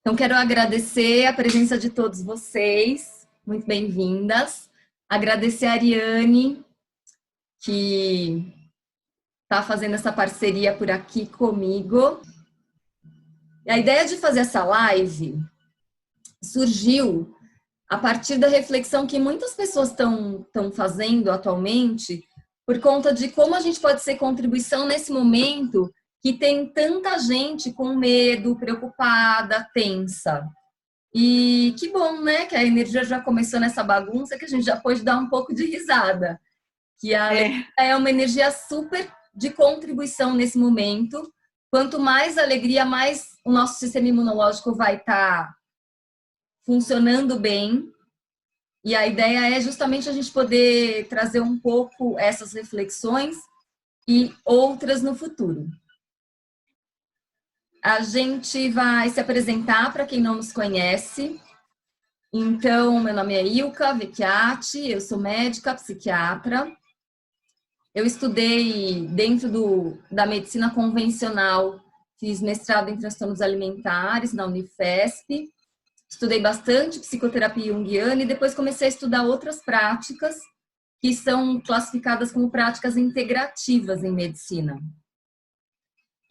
Então, quero agradecer a presença de todos vocês, muito bem-vindas. Agradecer a Ariane, que está fazendo essa parceria por aqui comigo. A ideia de fazer essa live surgiu a partir da reflexão que muitas pessoas estão fazendo atualmente por conta de como a gente pode ser contribuição nesse momento que tem tanta gente com medo, preocupada, tensa. E que bom, né, que a energia já começou nessa bagunça, que a gente já pode dar um pouco de risada. Que a alegria é uma energia super de contribuição nesse momento. Quanto mais alegria, mais o nosso sistema imunológico vai estar funcionando bem. E a ideia é justamente a gente poder trazer um pouco essas reflexões e outras no futuro. A gente vai se apresentar para quem não nos conhece. Então, meu nome é Ilka Vecchiati, eu sou médica, psiquiatra. Eu estudei dentro da medicina convencional, fiz mestrado em transtornos alimentares na Unifesp, estudei bastante psicoterapia junguiana e depois comecei a estudar outras práticas que são classificadas como práticas integrativas em medicina.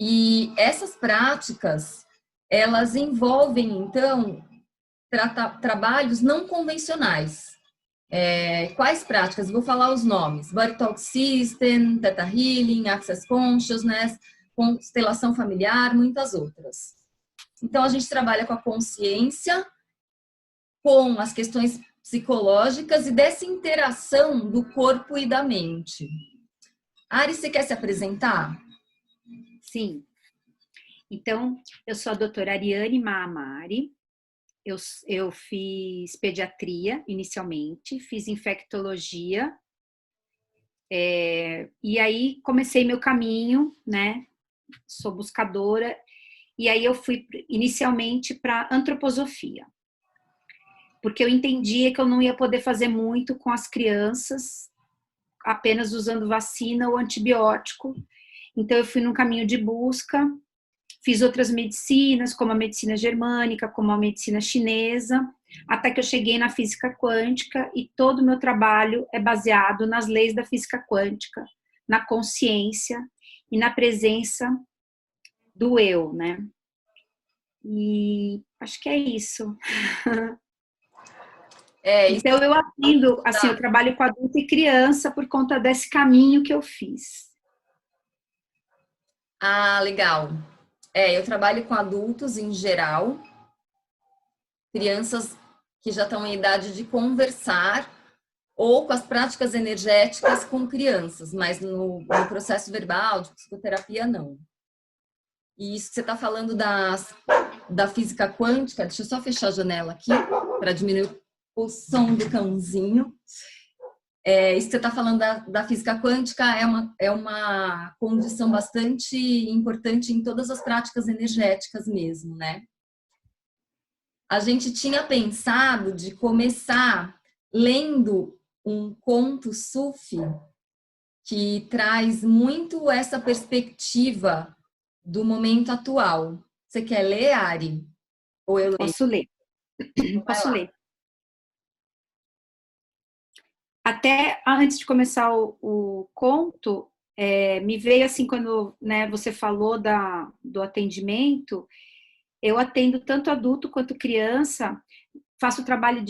E essas práticas, elas envolvem, então, trabalhos não convencionais. Quais práticas? Vou falar os nomes. Body Talk System, Theta Healing, Access Consciousness, constelação familiar, muitas outras. Então, a gente trabalha com a consciência, com as questões psicológicas e dessa interação do corpo e da mente. Ari, você quer se apresentar? Sim. Então, eu sou a doutora Ariane Maamari. Eu fiz pediatria inicialmente, fiz infectologia, e aí comecei meu caminho, né? Sou buscadora, e aí eu fui inicialmente para antroposofia, porque eu entendia que eu não ia poder fazer muito com as crianças, apenas usando vacina ou antibiótico. Então eu fui num caminho de busca. Fiz outras medicinas, como a medicina germânica, como a medicina chinesa, até que eu cheguei na física quântica e todo o meu trabalho é baseado nas leis da física quântica, na consciência e na presença do eu, né? E acho que é isso. Então eu atendo, assim, eu trabalho com adulto e criança por conta desse caminho que eu fiz. Ah, legal. Eu trabalho com adultos em geral, crianças que já estão em idade de conversar, ou com as práticas energéticas com crianças, mas no processo verbal, de psicoterapia, não. E isso que você está falando da física quântica, deixa eu só fechar a janela aqui, para diminuir o som do cãozinho. Isso que você está falando da física quântica é uma condição bastante importante em todas as práticas energéticas mesmo, né? A gente tinha pensado de começar lendo um conto sufi que traz muito essa perspectiva do momento atual. Você quer ler, Ari? Ou eu leio? Posso ler. Posso ler. Até antes de começar o conto, me veio assim, quando, né, você falou do atendimento, eu atendo tanto adulto quanto criança, faço trabalho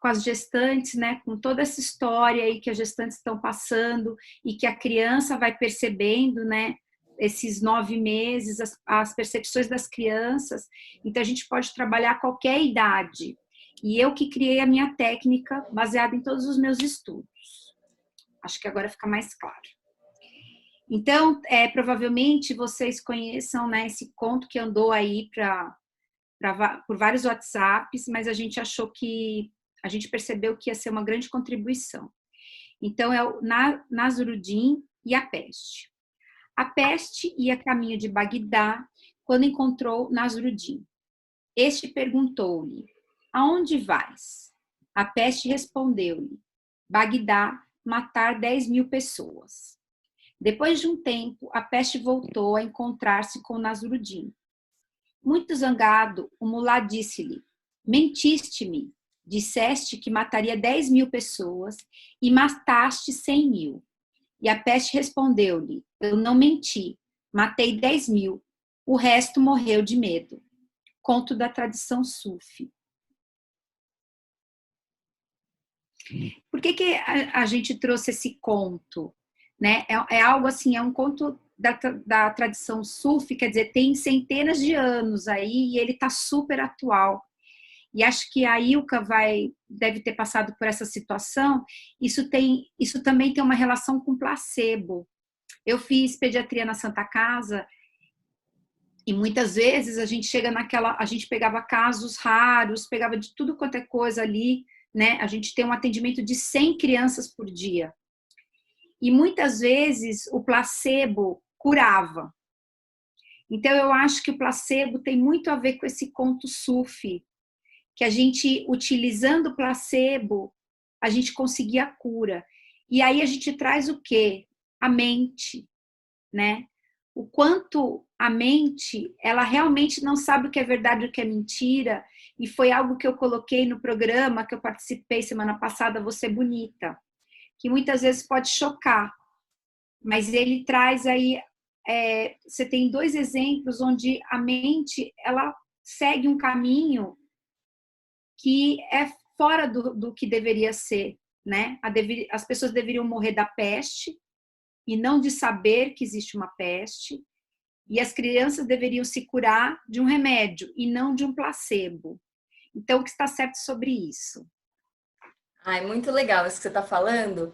com as gestantes, né, com toda essa história aí que as gestantes estão passando e que a criança vai percebendo, né, esses 9 meses, as percepções das crianças. Então, a gente pode trabalhar qualquer idade. E eu que criei a minha técnica baseada em todos os meus estudos. Acho que agora fica mais claro. Então, provavelmente vocês conheçam, né, esse conto que andou aí por vários WhatsApps, mas a gente percebeu que ia ser uma grande contribuição. Então, é o Nasruddin e a peste. A peste ia a caminho de Bagdá quando encontrou Nasruddin. Este perguntou-lhe: aonde vais? A peste respondeu-lhe: Bagdá, matar 10.000 pessoas. Depois de um tempo, a peste voltou a encontrar-se com Nasruddin. Muito zangado, o mulá disse-lhe: mentiste-me, disseste que mataria 10.000 pessoas e mataste 100.000. E a peste respondeu-lhe: eu não menti, matei 10.000, o resto morreu de medo. Conto da tradição sufi. Por que a gente trouxe esse conto? Né? É algo assim, é um conto da tradição sufi, quer dizer, tem centenas de anos aí e ele está super atual. E acho que a Ilka deve ter passado por essa situação. Isso também tem uma relação com placebo. Eu fiz pediatria na Santa Casa e muitas vezes a gente pegava casos raros, pegava de tudo quanto é coisa ali, né? A gente tem um atendimento de 100 crianças por dia. E muitas vezes o placebo curava. Então eu acho que o placebo tem muito a ver com esse conto sufi, que a gente, utilizando o placebo, a gente conseguia a cura. E aí a gente traz o quê? A mente, né? O quanto a mente, ela realmente não sabe o que é verdade e o que é mentira, e foi algo que eu coloquei no programa que eu participei semana passada, Você Bonita, que muitas vezes pode chocar, mas ele traz aí, você tem 2 exemplos onde a mente, ela segue um caminho que é fora do que deveria ser, né? As pessoas deveriam morrer da peste e não de saber que existe uma peste, e as crianças deveriam se curar de um remédio e não de um placebo. Então, o que está certo sobre isso? Ai, muito legal isso que você está falando.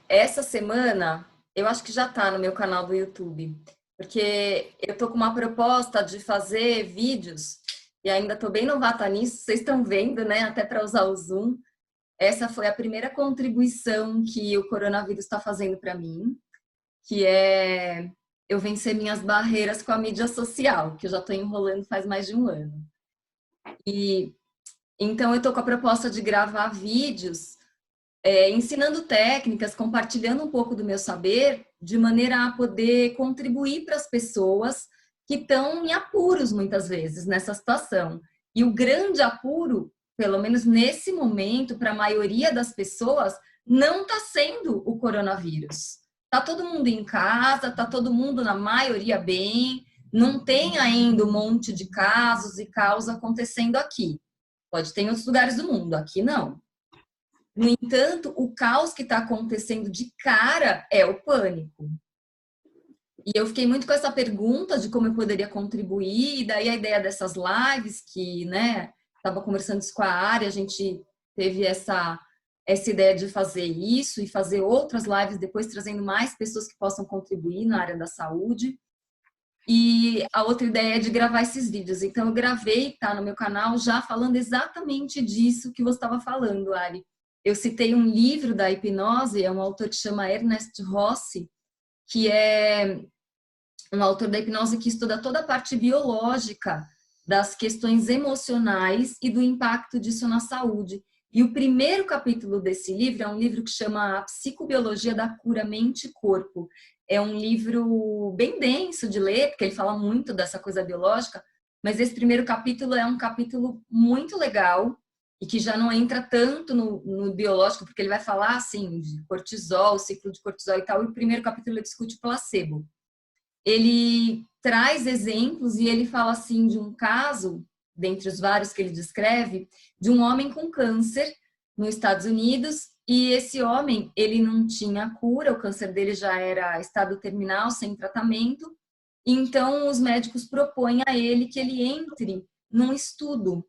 Essa semana, eu acho que já está no meu canal do YouTube, porque eu tô com uma proposta de fazer vídeos e ainda tô bem novata nisso. Vocês estão vendo, né? Até para usar o Zoom. Essa foi a primeira contribuição que o coronavírus está fazendo para mim, que é eu vencer minhas barreiras com a mídia social, que eu já estou enrolando faz mais de um ano. E então eu estou com a proposta de gravar vídeos ensinando técnicas, compartilhando um pouco do meu saber, de maneira a poder contribuir para as pessoas que estão em apuros muitas vezes nessa situação. E o grande apuro, pelo menos nesse momento, para a maioria das pessoas, não está sendo o coronavírus. Está todo mundo em casa, está todo mundo, na maioria, bem, não tem ainda um monte de casos e caos acontecendo aqui. Pode ter em outros lugares do mundo, aqui não. No entanto, o caos que está acontecendo de cara é o pânico. E eu fiquei muito com essa pergunta de como eu poderia contribuir, e daí a ideia dessas lives, que, né, estava conversando isso com a área, a gente teve essa ideia de fazer isso e fazer outras lives depois, trazendo mais pessoas que possam contribuir na área da saúde. E a outra ideia é de gravar esses vídeos. Então, eu gravei, tá no meu canal, já falando exatamente disso que você estava falando, Ari. Eu citei um livro da hipnose, é um autor que chama Ernest Rossi, que é um autor da hipnose que estuda toda a parte biológica das questões emocionais e do impacto disso na saúde. E o primeiro capítulo desse livro é um livro que chama A Psicobiologia da Cura Mente e Corpo. É um livro bem denso de ler, porque ele fala muito dessa coisa biológica, mas esse primeiro capítulo é um capítulo muito legal e que já não entra tanto no biológico, porque ele vai falar, assim, de cortisol, ciclo de cortisol e tal, e o primeiro capítulo ele discute placebo. Ele traz exemplos e ele fala, assim, de um caso, dentre os vários que ele descreve, de um homem com câncer nos Estados Unidos, e esse homem, ele não tinha cura, o câncer dele já era estado terminal, sem tratamento, então os médicos propõem a ele que ele entre num estudo.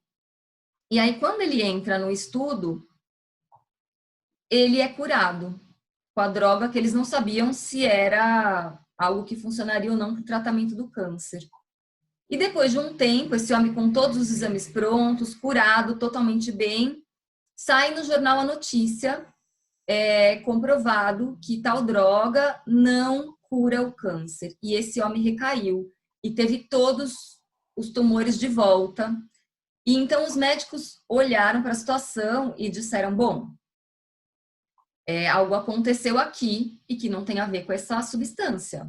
E aí, quando ele entra no estudo, ele é curado com a droga que eles não sabiam se era algo que funcionaria ou não para o tratamento do câncer. E depois de um tempo, esse homem com todos os exames prontos, curado, totalmente bem, sai no jornal a notícia, comprovado que tal droga não cura o câncer. E esse homem recaiu e teve todos os tumores de volta. E então os médicos olharam para a situação e disseram, bom, algo aconteceu aqui e que não tem a ver com essa substância.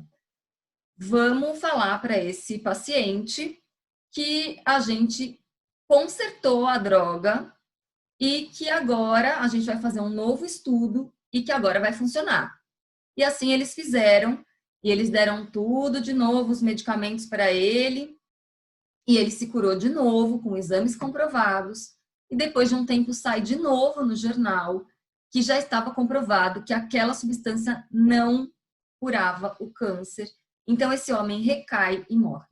Vamos falar para esse paciente que a gente consertou a droga e que agora a gente vai fazer um novo estudo e que agora vai funcionar. E assim eles fizeram, e eles deram tudo de novo, os medicamentos para ele, e ele se curou de novo, com exames comprovados, e depois de um tempo sai de novo no jornal que já estava comprovado que aquela substância não curava o câncer. Então esse homem recai e morre.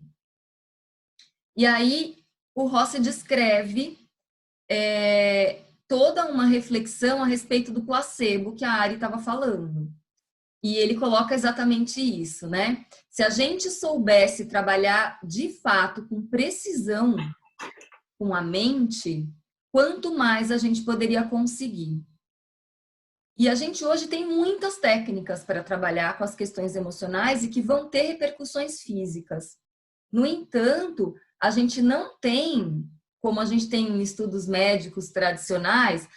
E aí o Rossi descreve toda uma reflexão a respeito do placebo que a Ari estava falando. E ele coloca exatamente isso, né? Se a gente soubesse trabalhar de fato com precisão com a mente, quanto mais a gente poderia conseguir. E a gente hoje tem muitas técnicas para trabalhar com as questões emocionais e que vão ter repercussões físicas. No entanto, a gente não tem, como a gente tem em estudos médicos tradicionais,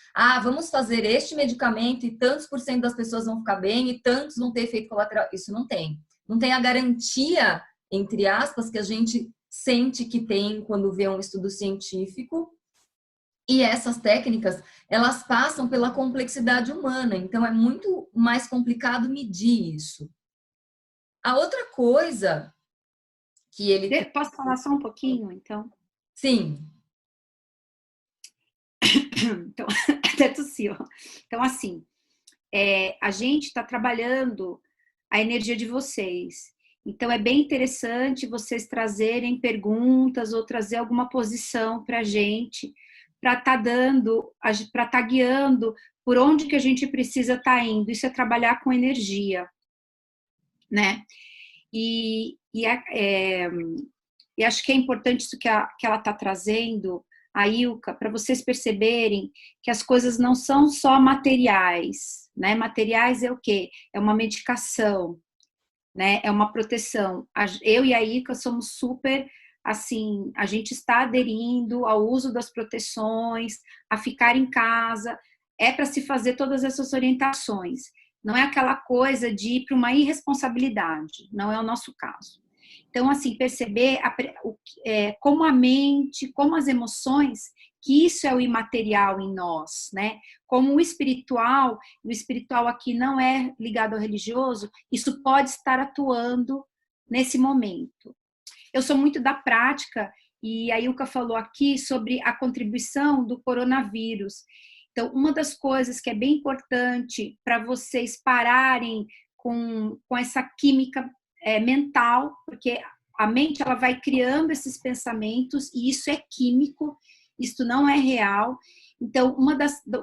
vamos fazer este medicamento e tantos por cento das pessoas vão ficar bem e tantos vão ter efeito colateral. Isso não tem. Não tem a garantia, entre aspas, que a gente sente que tem quando vê um estudo científico. E essas técnicas, elas passam pela complexidade humana, então é muito mais complicado medir isso. A outra coisa que ele... Posso falar só um pouquinho, então? Sim. Então, até tossiu. Então, assim, a gente está trabalhando a energia de vocês. Então, é bem interessante vocês trazerem perguntas ou trazer alguma posição para a gente, para estar guiando por onde que a gente precisa estar indo. Isso é trabalhar com energia, né? E acho que é importante isso que ela está trazendo, a Ilka, para vocês perceberem que as coisas não são só materiais, né? Materiais é o quê? É uma medicação, né? É uma proteção. Eu e a Ilka somos super, assim, a gente está aderindo ao uso das proteções, a ficar em casa, é para se fazer todas essas orientações. Não é aquela coisa de ir para uma irresponsabilidade, não é o nosso caso. Então, assim, perceber como a mente, como as emoções, que isso é o imaterial em nós, né? Como o espiritual aqui não é ligado ao religioso, isso pode estar atuando nesse momento. Eu sou muito da prática, e a Ilka falou aqui sobre a contribuição do coronavírus. Então, uma das coisas que é bem importante para vocês pararem com essa química mental, porque a mente ela vai criando esses pensamentos e isso é químico, isso não é real. Então,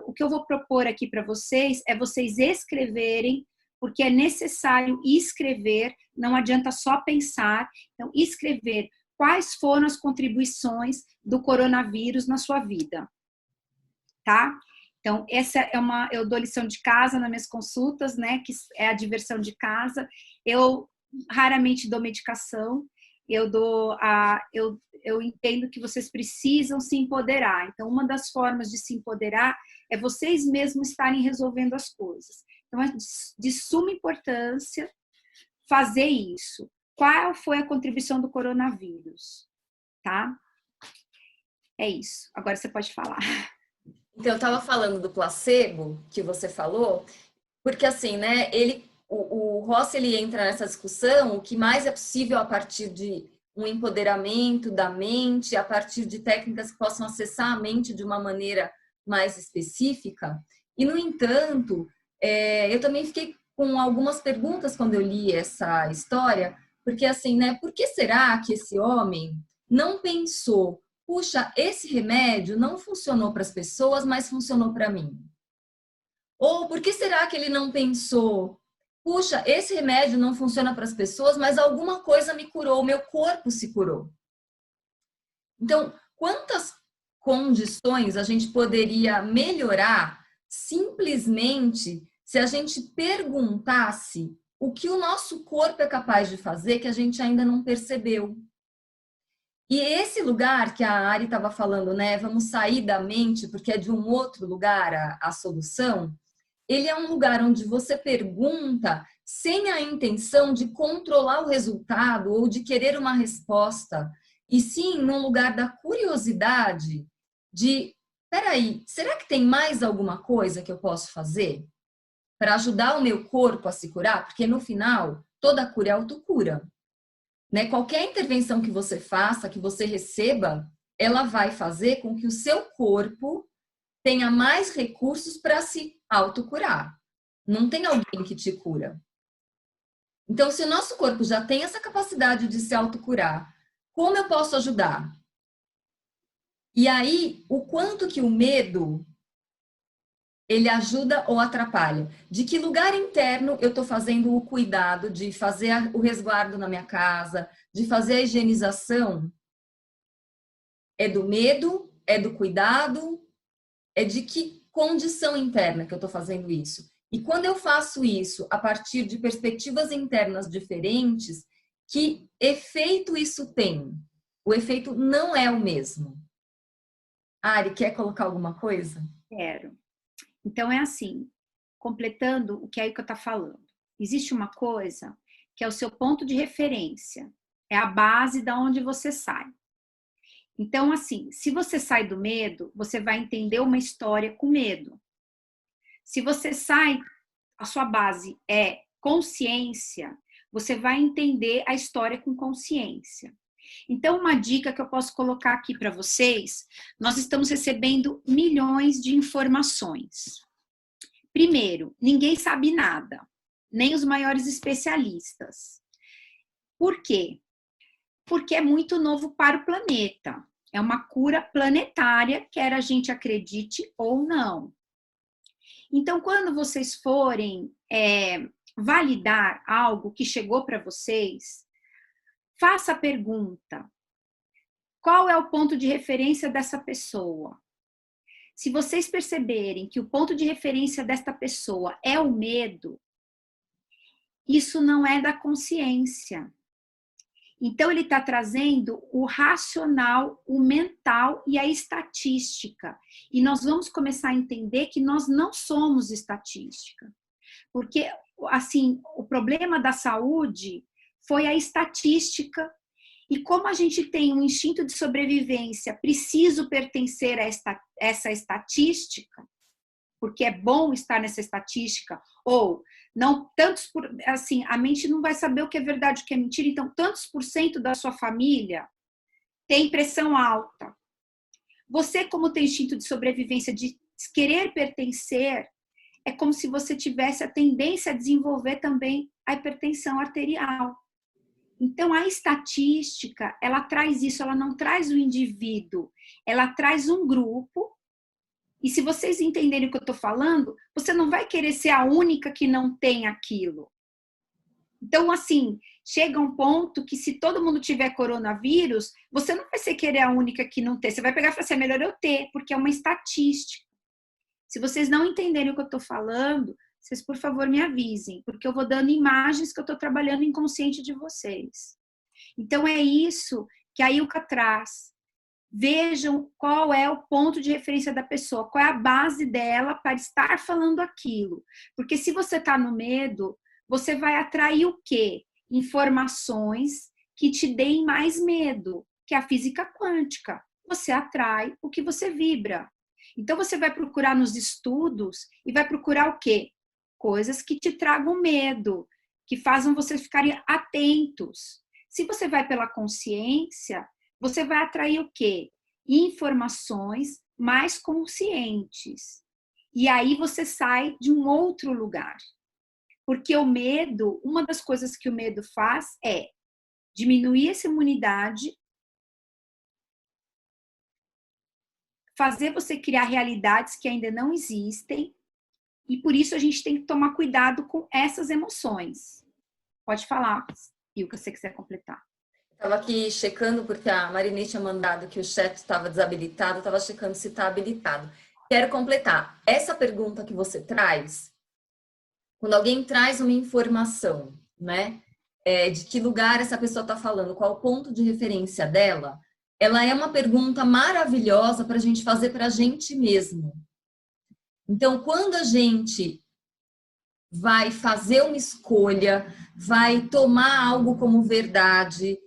o que eu vou propor aqui para vocês é vocês escreverem, porque é necessário escrever, não adianta só pensar. Então, escrever quais foram as contribuições do coronavírus na sua vida, tá? Então, eu dou lição de casa nas minhas consultas, né, que é a diversão de casa. Eu raramente dou medicação, eu entendo que vocês precisam se empoderar. Então, uma das formas de se empoderar é vocês mesmos estarem resolvendo as coisas. Então, é de suma importância fazer isso. Qual foi a contribuição do coronavírus? Tá? É isso. Agora você pode falar. Então, eu estava falando do placebo, que você falou, porque assim, né, o Rossi, ele entra nessa discussão, o que mais é possível a partir de um empoderamento da mente, a partir de técnicas que possam acessar a mente de uma maneira mais específica. E, no entanto, eu também fiquei com algumas perguntas quando eu li essa história, porque assim, né, por que será que esse homem não pensou, puxa, esse remédio não funcionou para as pessoas, mas funcionou para mim? Ou por que será que ele não pensou, puxa, esse remédio não funciona para as pessoas, mas alguma coisa me curou, meu corpo se curou? Então, quantas condições a gente poderia melhorar simplesmente se a gente perguntasse o que o nosso corpo é capaz de fazer que a gente ainda não percebeu? E esse lugar que a Ari estava falando, né? Vamos sair da mente porque é de um outro lugar a solução. Ele é um lugar onde você pergunta sem a intenção de controlar o resultado ou de querer uma resposta. e sim num lugar da curiosidade de, peraí, será que tem mais alguma coisa que eu posso fazer para ajudar o meu corpo a se curar? Porque no final, toda cura é autocura, né? Qualquer intervenção que você faça, que você receba, ela vai fazer com que o seu corpo tenha mais recursos para se autocurar. Não tem alguém que te cura. Então, se o nosso corpo já tem essa capacidade de se autocurar, como eu posso ajudar? E aí, o quanto que o medo, ele ajuda ou atrapalha? De que lugar interno eu estou fazendo o cuidado de fazer o resguardo na minha casa, de fazer a higienização? É do medo? É do cuidado? É de que condição interna que eu estou fazendo isso? E quando eu faço isso a partir de perspectivas internas diferentes, que efeito isso tem? O efeito não é o mesmo. Ari, quer colocar alguma coisa? Quero. Então, é assim, completando o que a Ilka está falando. Existe uma coisa que é o seu ponto de referência, é a base da onde você sai. Então, assim, se você sai do medo, você vai entender uma história com medo. Se você sai, a sua base é consciência, você vai entender a história com consciência. Então, uma dica que eu posso colocar aqui para vocês, nós estamos recebendo milhões de informações. Primeiro, ninguém sabe nada, nem os maiores especialistas. Por quê? Porque é muito novo para o planeta. É uma cura planetária, quer a gente acredite ou não. Então, quando vocês forem validar algo que chegou para vocês, faça a pergunta: qual é o ponto de referência dessa pessoa? Se vocês perceberem que o ponto de referência desta pessoa é o medo, isso não é da consciência. Então, ele está trazendo o racional, o mental e a estatística. E nós vamos começar a entender que nós não somos estatística. Porque, assim, o problema da saúde foi a estatística. E como a gente tem um instinto de sobrevivência, preciso pertencer a essa estatística, porque é bom estar nessa estatística, ou não tantos por, assim, a mente não vai saber o que é verdade, o que é mentira, então tantos por cento da sua família tem pressão alta. Você, como tem instinto de sobrevivência, de querer pertencer, é como se você tivesse a tendência a desenvolver também a hipertensão arterial. Então, a estatística, ela traz isso, ela não traz o indivíduo, ela traz um grupo. E se vocês entenderem o que eu estou falando, você não vai querer ser a única que não tem aquilo. Então, assim, chega um ponto que se todo mundo tiver coronavírus, você não vai ser querer a única que não tem. Você vai pegar e falar assim, é melhor eu ter, porque é uma estatística. Se vocês não entenderem o que eu estou falando, vocês, por favor, me avisem, porque eu vou dando imagens que eu estou trabalhando inconsciente de vocês. Então, é isso que a Ilka traz. Vejam qual é o ponto de referência da pessoa, qual é a base dela para estar falando aquilo. Porque se você está no medo, você vai atrair o quê? Informações que te deem mais medo, que é a física quântica. Você atrai o que você vibra. Então, você vai procurar nos estudos e vai procurar o quê? Coisas que te tragam medo, que façam vocês ficarem atentos. Se você vai pela consciência, você vai atrair o quê? Informações mais conscientes. E aí você sai de um outro lugar. Porque o medo, uma das coisas que o medo faz é diminuir essa imunidade, fazer você criar realidades que ainda não existem, e por isso a gente tem que tomar cuidado com essas emoções. Pode falar, Ilka, se você quiser completar. Estava aqui checando, porque a Marinê tinha mandado que o chat estava desabilitado, estava checando se está habilitado. Quero completar. Essa pergunta que você traz, quando alguém traz uma informação, né, de que lugar essa pessoa está falando, qual o ponto de referência dela, ela é uma pergunta maravilhosa para a gente fazer para a gente mesmo. Então, quando a gente vai fazer uma escolha, vai tomar algo como verdade,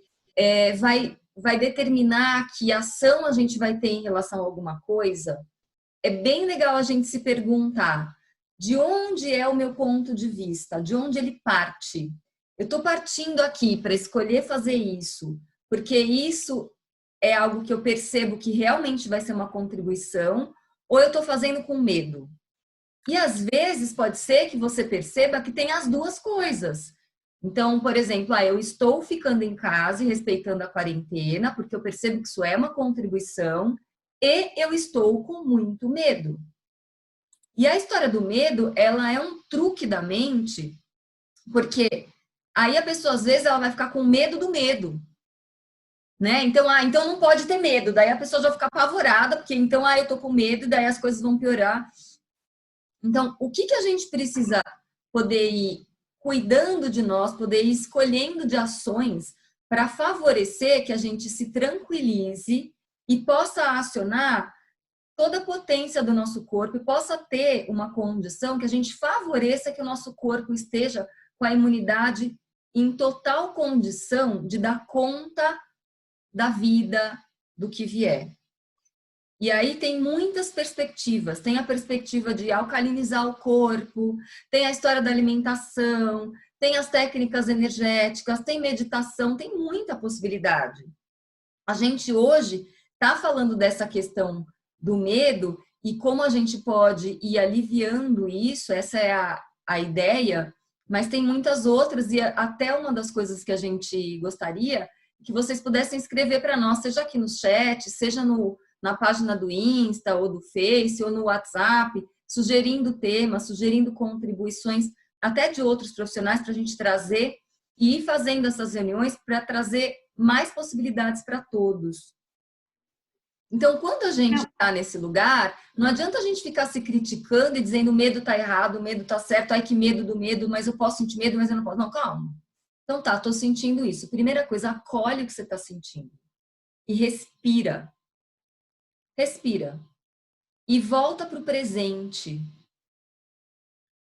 vai vai determinar que ação a gente vai ter em relação a alguma coisa, é bem legal a gente se perguntar de onde é o meu ponto de vista, de onde ele parte. Eu estou partindo aqui para escolher fazer isso, porque isso é algo que eu percebo que realmente vai ser uma contribuição, ou eu estou fazendo com medo. E às vezes pode ser que você perceba que tem as duas coisas. Então, por exemplo, eu estou ficando em casa e respeitando a quarentena, porque eu percebo que isso é uma contribuição, e eu estou com muito medo. E a história do medo, ela é um truque da mente, porque aí a pessoa, às vezes, ela vai ficar com medo do medo. Né? Então, então não pode ter medo. Daí a pessoa já fica apavorada, porque então, eu tô com medo, e daí as coisas vão piorar. Então, o que a gente precisa poder ir cuidando de nós, poder ir escolhendo de ações para favorecer que a gente se tranquilize e possa acionar toda a potência do nosso corpo e possa ter uma condição que a gente favoreça que o nosso corpo esteja com a imunidade em total condição de dar conta da vida, do que vier. E aí tem muitas perspectivas. Tem a perspectiva de alcalinizar o corpo, tem a história da alimentação, tem as técnicas energéticas, tem meditação, tem muita possibilidade. A gente hoje está falando dessa questão do medo e como a gente pode ir aliviando isso, essa é a ideia, mas tem muitas outras e até uma das coisas que a gente gostaria que vocês pudessem escrever para nós, seja aqui no chat, seja na página do Insta ou do Face ou no WhatsApp, sugerindo temas, sugerindo contribuições até de outros profissionais para a gente trazer e ir fazendo essas reuniões para trazer mais possibilidades para todos. Então, quando a gente está nesse lugar, não adianta a gente ficar se criticando e dizendo o medo está errado, o medo está certo, ai que medo do medo, mas eu posso sentir medo, mas eu não posso. Não, calma. Então tá, tô sentindo isso. Primeira coisa, acolhe o que você está sentindo. E respira. Respira. E volta para o presente.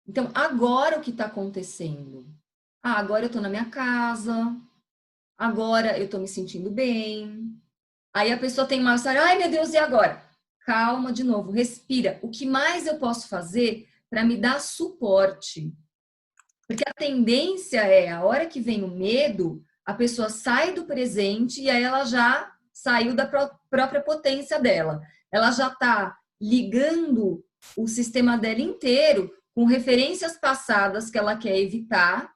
Então, agora o que está acontecendo? Agora eu estou na minha casa. Agora eu estou me sentindo bem. Aí a pessoa tem uma história, ai meu Deus, e agora? Calma de novo, respira. O que mais eu posso fazer para me dar suporte? Porque a tendência é, a hora que vem o medo, a pessoa sai do presente e aí ela já saiu da própria potência dela. Ela já está ligando o sistema dela inteiro com referências passadas que ela quer evitar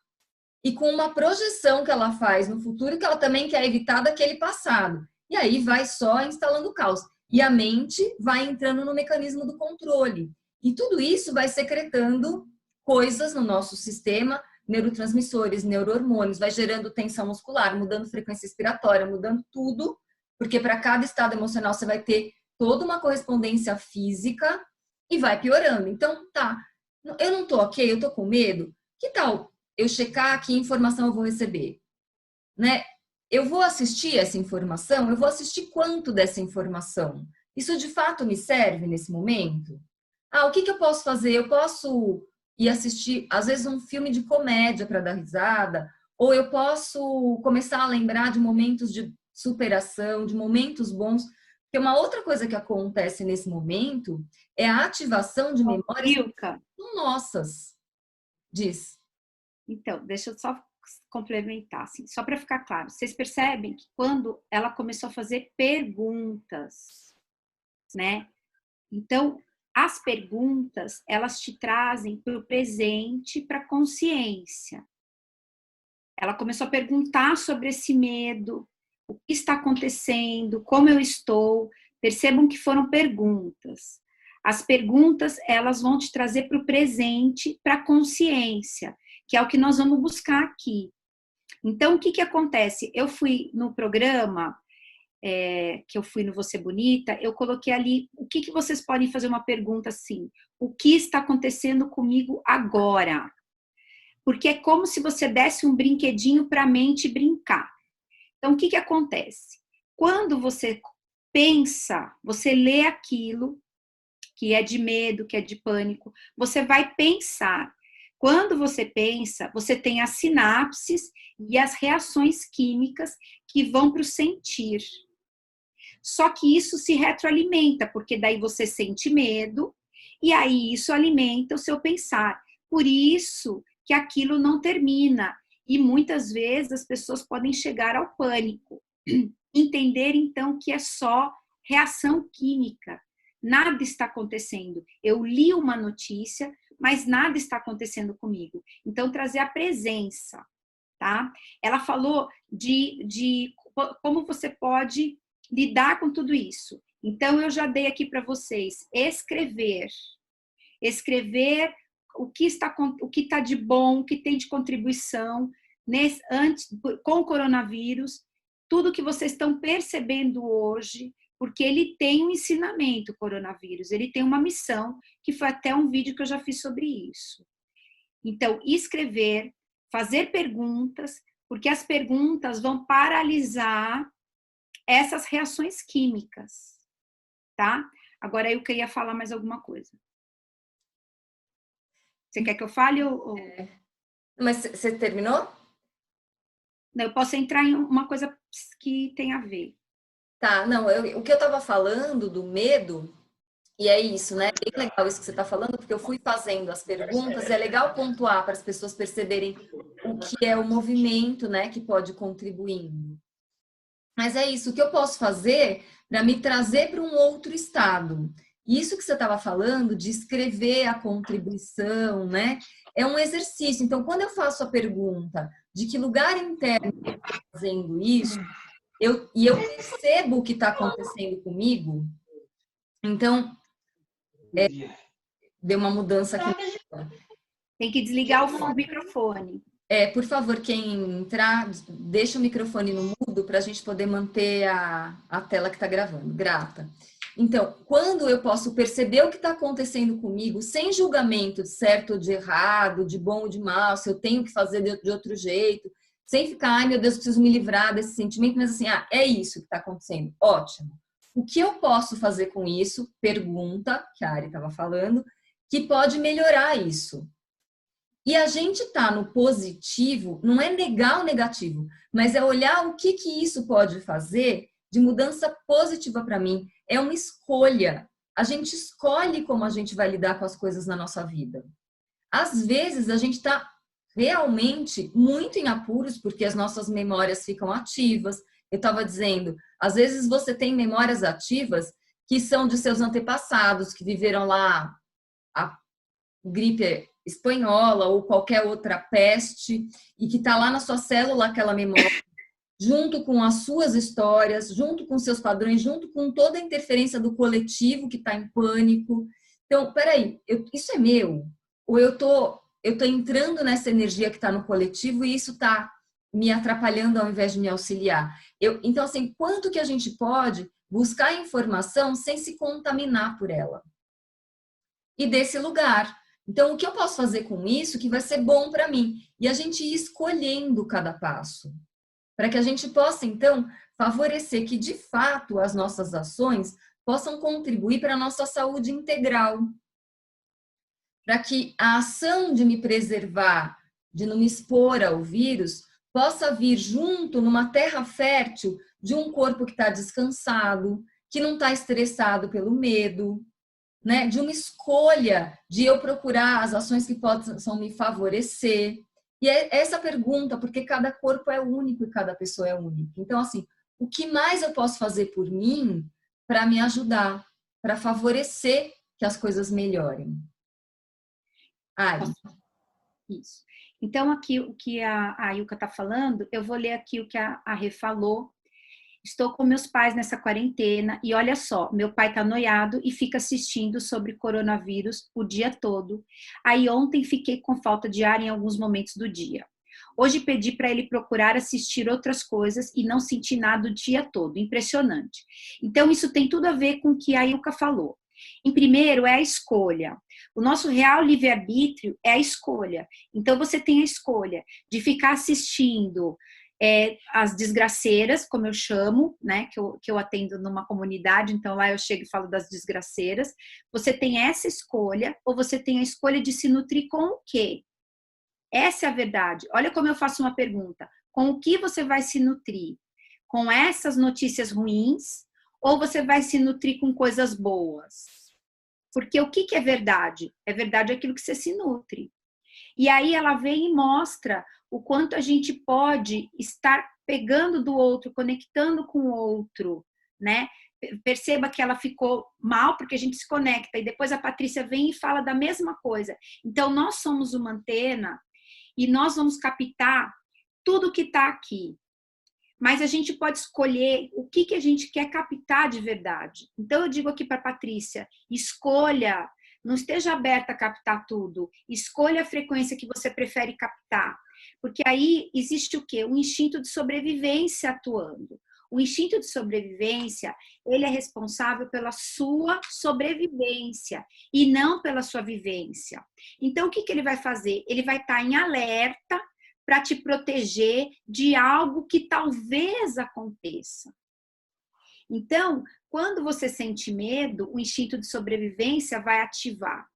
e com uma projeção que ela faz no futuro que ela também quer evitar daquele passado. E aí vai só instalando o caos. E a mente vai entrando no mecanismo do controle. E tudo isso vai secretando coisas no nosso sistema, neurotransmissores, neurohormônios, vai gerando tensão muscular, mudando frequência respiratória, mudando tudo, porque para cada estado emocional você vai ter toda uma correspondência física e vai piorando. Então, tá, eu não tô ok, eu tô com medo, que tal eu checar que informação eu vou receber? Né? Eu vou assistir essa informação, eu vou assistir quanto dessa informação? Isso de fato me serve nesse momento? O que eu posso fazer? Eu posso ir assistir, às vezes, um filme de comédia para dar risada, ou eu posso começar a lembrar de momentos de superação, de momentos bons. Porque uma outra coisa que acontece nesse momento é a ativação de memórias nossas. Diz. Então, deixa eu só complementar, assim, só para ficar claro. Vocês percebem que quando ela começou a fazer perguntas, né? Então, as perguntas, elas te trazem para o presente, para a consciência. Ela começou a perguntar sobre esse medo, o que está acontecendo, como eu estou. Percebam que foram perguntas. As perguntas, elas vão te trazer para o presente, para a consciência, que é o que nós vamos buscar aqui. Então, o que acontece? Eu fui no programa, que eu fui no Você Bonita, eu coloquei ali, o que vocês podem fazer uma pergunta assim, o que está acontecendo comigo agora? Porque é como se você desse um brinquedinho para a mente brincar. Então, o que acontece? Quando você pensa, você lê aquilo que é de medo, que é de pânico, você vai pensar. Quando você pensa, você tem as sinapses e as reações químicas que vão para o sentir. Só que isso se retroalimenta, porque daí você sente medo, e aí isso alimenta o seu pensar. Por isso que aquilo não termina. E muitas vezes as pessoas podem chegar ao pânico. Entender, então, que é só reação química. Nada está acontecendo. Eu li uma notícia, mas nada está acontecendo comigo. Então, trazer a presença, tá? Ela falou de como você pode lidar com tudo isso. Então, eu já dei aqui para vocês escrever o que está de bom, o que tem de contribuição com o coronavírus, tudo que vocês estão percebendo hoje, porque ele tem um ensinamento, o coronavírus, ele tem uma missão, que foi até um vídeo que eu já fiz sobre isso. Então, escrever, fazer perguntas, porque as perguntas vão paralisar essas reações químicas, tá? Agora eu queria falar mais alguma coisa. Você quer que eu fale ou... Mas você terminou? Não, eu posso entrar em uma coisa que tem a ver. Tá, não, o que eu tava falando do medo, e é isso, né? É bem legal isso que você tá falando, porque eu fui fazendo as perguntas, e é legal pontuar para as pessoas perceberem o que é o movimento, né, que pode contribuindo. Mas é isso, o que eu posso fazer para me trazer para um outro estado? Isso que você estava falando, de escrever a contribuição, né? É um exercício. Então, quando eu faço a pergunta de que lugar interno eu estou fazendo isso, eu percebo o que está acontecendo comigo, então, deu uma mudança aqui. Tem que desligar o microfone. Por favor, quem entrar, deixa o microfone no mudo para a gente poder manter a tela que está gravando. Grata. Então, quando eu posso perceber o que está acontecendo comigo, sem julgamento de certo ou de errado, de bom ou de mal, se eu tenho que fazer de outro jeito, sem ficar, ai meu Deus, preciso me livrar desse sentimento, mas assim, é isso que está acontecendo. Ótimo. O que eu posso fazer com isso? Pergunta, que a Ari estava falando, que pode melhorar isso. E a gente tá no positivo, não é negar o negativo, mas é olhar o que isso pode fazer de mudança positiva para mim. É uma escolha. A gente escolhe como a gente vai lidar com as coisas na nossa vida. Às vezes a gente tá realmente muito em apuros porque as nossas memórias ficam ativas. Eu estava dizendo, às vezes você tem memórias ativas que são de seus antepassados, que viveram lá a gripe espanhola ou qualquer outra peste e que está lá na sua célula aquela memória, junto com as suas histórias, junto com seus padrões, junto com toda a interferência do coletivo que está em pânico. Então, peraí, isso é meu? Ou eu tô entrando nessa energia que está no coletivo e isso está me atrapalhando ao invés de me auxiliar? Então, assim, quanto que a gente pode buscar informação sem se contaminar por ela? E desse lugar. Então, o que eu posso fazer com isso que vai ser bom para mim? E a gente ir escolhendo cada passo. Para que a gente possa, então, favorecer que, de fato, as nossas ações possam contribuir para a nossa saúde integral. Para que a ação de me preservar, de não me expor ao vírus, possa vir junto numa terra fértil de um corpo que está descansado, que não está estressado pelo medo, né, de uma escolha de eu procurar as ações que possam me favorecer. E é essa pergunta, porque cada corpo é único e cada pessoa é única. Então, assim, o que mais eu posso fazer por mim para me ajudar, para favorecer que as coisas melhorem? Ari. Isso. Então, aqui o que a Ilka está falando, eu vou ler aqui o que a Rê falou. Estou com meus pais nessa quarentena e olha só, meu pai tá noiado e fica assistindo sobre coronavírus o dia todo. Aí ontem fiquei com falta de ar em alguns momentos do dia. Hoje pedi para ele procurar assistir outras coisas e não senti nada o dia todo. Impressionante. Então isso tem tudo a ver com o que a Ilka falou. Em primeiro é a escolha. O nosso real livre-arbítrio é a escolha. Então você tem a escolha de ficar assistindo as desgraceiras, como eu chamo, né, que eu atendo numa comunidade, então lá eu chego e falo das desgraceiras. Você tem essa escolha, ou você tem a escolha de se nutrir com o quê? Essa é a verdade. Olha como eu faço uma pergunta. Com o que você vai se nutrir? Com essas notícias ruins ou você vai se nutrir com coisas boas? Porque o que é verdade? É verdade aquilo que você se nutre. E aí ela vem e mostra o quanto a gente pode estar pegando do outro, conectando com o outro, né? Perceba que ela ficou mal porque a gente se conecta. E depois a Patrícia vem e fala da mesma coisa. Então, nós somos uma antena e nós vamos captar tudo que está aqui. Mas a gente pode escolher o que a gente quer captar de verdade. Então, eu digo aqui para a Patrícia, escolha, não esteja aberta a captar tudo. Escolha a frequência que você prefere captar. Porque aí existe o quê? Um instinto de sobrevivência atuando. O instinto de sobrevivência, ele é responsável pela sua sobrevivência e não pela sua vivência. Então, o que ele vai fazer? Ele vai estar em alerta para te proteger de algo que talvez aconteça. Então, quando você sente medo, o instinto de sobrevivência vai ativar.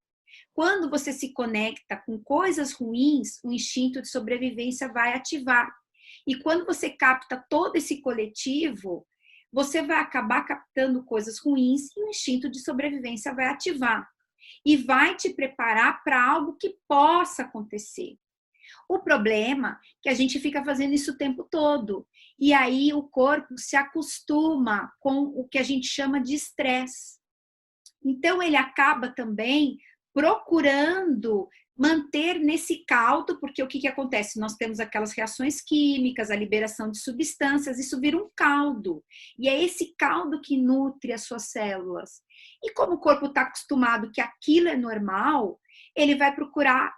Quando você se conecta com coisas ruins, o instinto de sobrevivência vai ativar. E quando você capta todo esse coletivo, você vai acabar captando coisas ruins e o instinto de sobrevivência vai ativar. E vai te preparar para algo que possa acontecer. O problema é que a gente fica fazendo isso o tempo todo. E aí o corpo se acostuma com o que a gente chama de estresse. Então ele acaba também procurando manter nesse caldo, porque o que acontece? Nós temos aquelas reações químicas, a liberação de substâncias, isso vira um caldo. E é esse caldo que nutre as suas células. E como o corpo está acostumado que aquilo é normal, ele vai procurar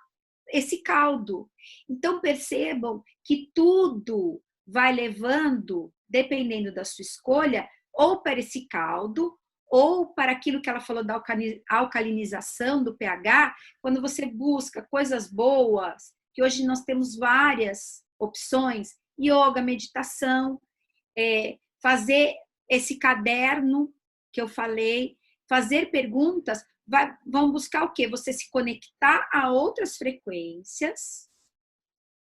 esse caldo. Então percebam que tudo vai levando, dependendo da sua escolha, ou para esse caldo, ou para aquilo que ela falou da alcalinização do pH, quando você busca coisas boas, que hoje nós temos várias opções, yoga, meditação, fazer esse caderno que eu falei, fazer perguntas, vão buscar o quê? Você se conectar a outras frequências,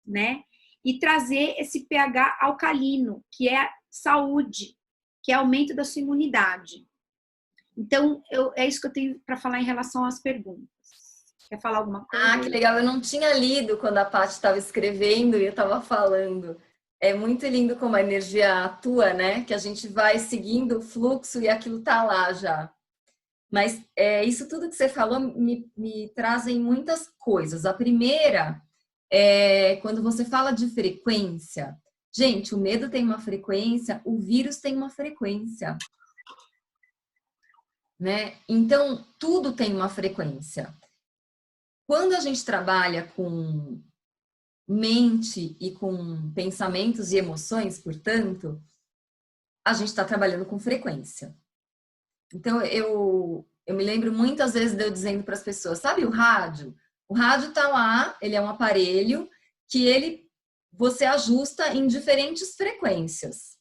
né? E trazer esse pH alcalino, que é saúde, que é aumento da sua imunidade. Então, é isso que eu tenho para falar em relação às perguntas. Quer falar alguma coisa? Ah, que legal. Eu não tinha lido quando a Paty estava escrevendo e eu estava falando. É muito lindo como a energia atua, né? Que a gente vai seguindo o fluxo e aquilo tá lá já. Mas isso tudo que você falou me trazem muitas coisas. A primeira é quando você fala de frequência. Gente, o medo tem uma frequência, o vírus tem uma frequência. Né? Então, tudo tem uma frequência. Quando a gente trabalha com mente e com pensamentos e emoções, portanto, a gente está trabalhando com frequência. Então, eu me lembro muitas vezes de eu dizendo para as pessoas, sabe o rádio? O rádio está lá, ele é um aparelho que você ajusta em diferentes frequências.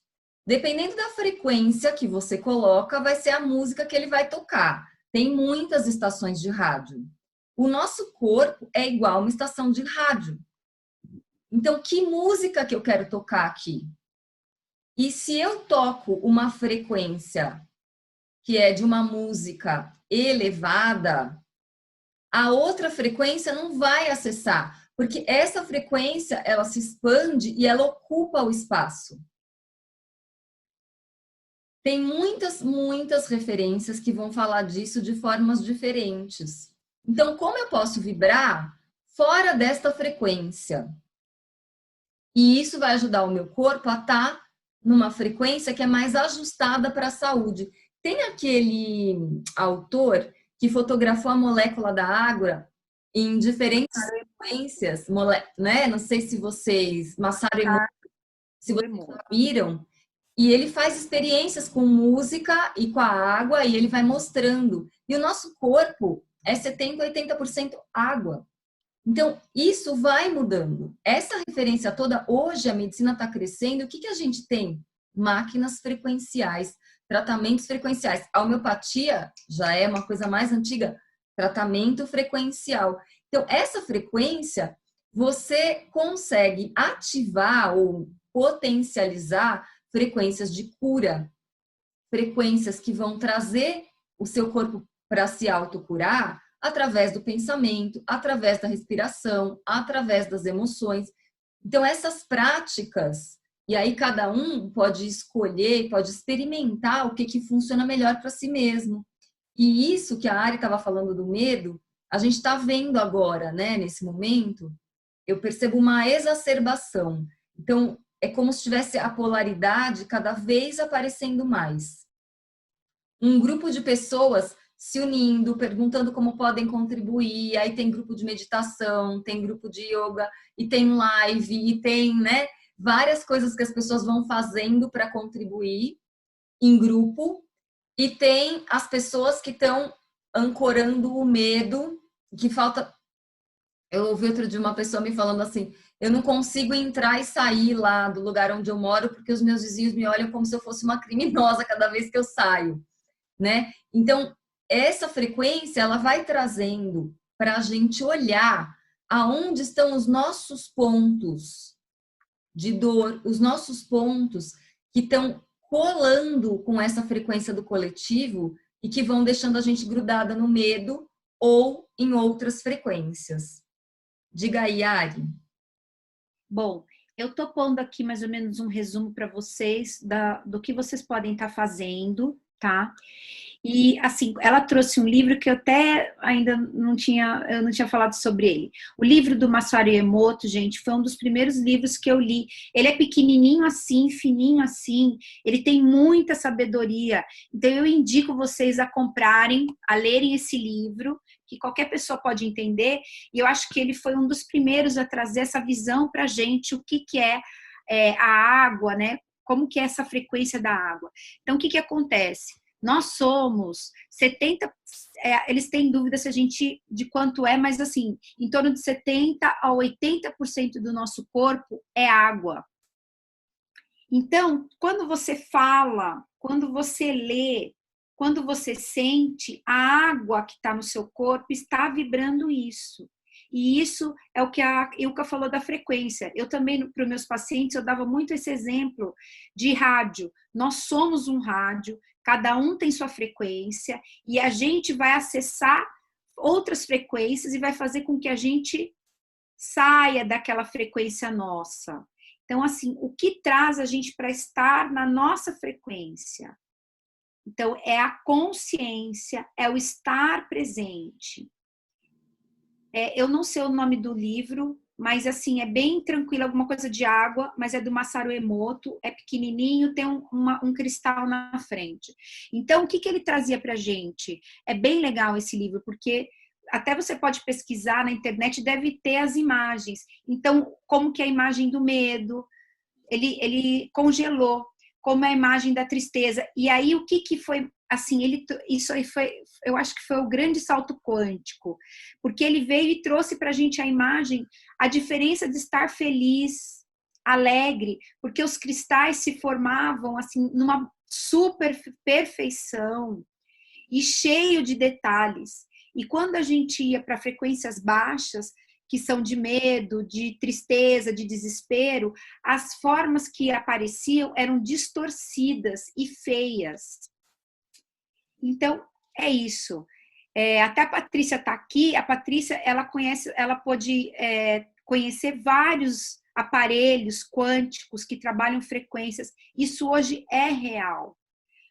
Dependendo da frequência que você coloca, vai ser a música que ele vai tocar. Tem muitas estações de rádio. O nosso corpo é igual a uma estação de rádio. Então, que música que eu quero tocar aqui? E se eu toco uma frequência que é de uma música elevada, a outra frequência não vai acessar, porque essa frequência, ela se expande e ela ocupa o espaço. Tem muitas referências que vão falar disso de formas diferentes. Então, como eu posso vibrar fora desta frequência? E isso vai ajudar o meu corpo a estar numa frequência que é mais ajustada para a saúde. Tem aquele autor que fotografou a molécula da água em diferentes frequências, né? Não sei se vocês, Masaru Emoto, se vocês viram. E ele faz experiências com música e com a água e ele vai mostrando. E o nosso corpo é 70%, 80% água. Então, isso vai mudando. Essa referência toda, hoje a medicina está crescendo. O que a gente tem? Máquinas frequenciais, tratamentos frequenciais. A homeopatia já é uma coisa mais antiga, tratamento frequencial. Então, essa frequência você consegue ativar ou potencializar frequências de cura, frequências que vão trazer o seu corpo para se autocurar através do pensamento, através da respiração, através das emoções. Então, essas práticas, e aí cada um pode escolher, pode experimentar o que funciona melhor para si mesmo. E isso que a Ari estava falando do medo, a gente está vendo agora, né, nesse momento, eu percebo uma exacerbação. Então, é como se tivesse a polaridade cada vez aparecendo mais. Um grupo de pessoas se unindo, perguntando como podem contribuir, aí tem grupo de meditação, tem grupo de yoga, e tem live, e tem, né, várias coisas que as pessoas vão fazendo para contribuir em grupo, e tem as pessoas que estão ancorando o medo, que falta... Eu ouvi outro dia uma pessoa me falando assim, eu não consigo entrar e sair lá do lugar onde eu moro, porque os meus vizinhos me olham como se eu fosse uma criminosa cada vez que eu saio, né? Então, essa frequência, ela vai trazendo para a gente olhar aonde estão os nossos pontos de dor, os nossos pontos que estão colando com essa frequência do coletivo e que vão deixando a gente grudada no medo ou em outras frequências. Diga aí, Ari. Bom, eu estou pondo aqui mais ou menos um resumo para vocês do que vocês podem estar fazendo, tá? E, assim, ela trouxe um livro que eu até ainda não tinha falado sobre ele. O livro do Masaru Emoto, gente, foi um dos primeiros livros que eu li. Ele é pequenininho assim, fininho assim, ele tem muita sabedoria. Então, eu indico vocês a comprarem, a lerem esse livro, que qualquer pessoa pode entender. E eu acho que ele foi um dos primeiros a trazer essa visão para a gente, o que é a água, né? Como que é essa frequência da água. Então, o que acontece? Nós somos 70%, eles têm dúvida se a gente, de quanto é, mas assim, em torno de 70% a 80% do nosso corpo é água. Então, quando você fala, quando você lê, quando você sente, a água que está no seu corpo está vibrando isso. E isso é o que a Ilka falou da frequência. Eu também, para os meus pacientes, eu dava muito esse exemplo de rádio. Nós somos um rádio, cada um tem sua frequência, e a gente vai acessar outras frequências e vai fazer com que a gente saia daquela frequência nossa. Então, assim, o que traz a gente para estar na nossa frequência? Então, é a consciência, é o estar presente. Eu não sei o nome do livro, mas assim, é bem tranquilo, alguma coisa de água, mas é do Masaru Emoto, é pequenininho, tem um cristal na frente. Então, o que ele trazia pra gente? É bem legal esse livro, porque até você pode pesquisar na internet, deve ter as imagens. Então, como que é a imagem do medo, ele congelou, como é a imagem da tristeza. E aí, o que foi... Assim, isso aí foi, eu acho que foi o grande salto quântico, porque ele veio e trouxe para a gente a imagem, a diferença de estar feliz, alegre, porque os cristais se formavam assim numa super perfeição e cheio de detalhes. E quando a gente ia para frequências baixas, que são de medo, de tristeza, de desespero, as formas que apareciam eram distorcidas e feias. Então, é isso. Até a Patrícia está aqui. A Patrícia, ela pode conhecer vários aparelhos quânticos que trabalham frequências. Isso hoje é real.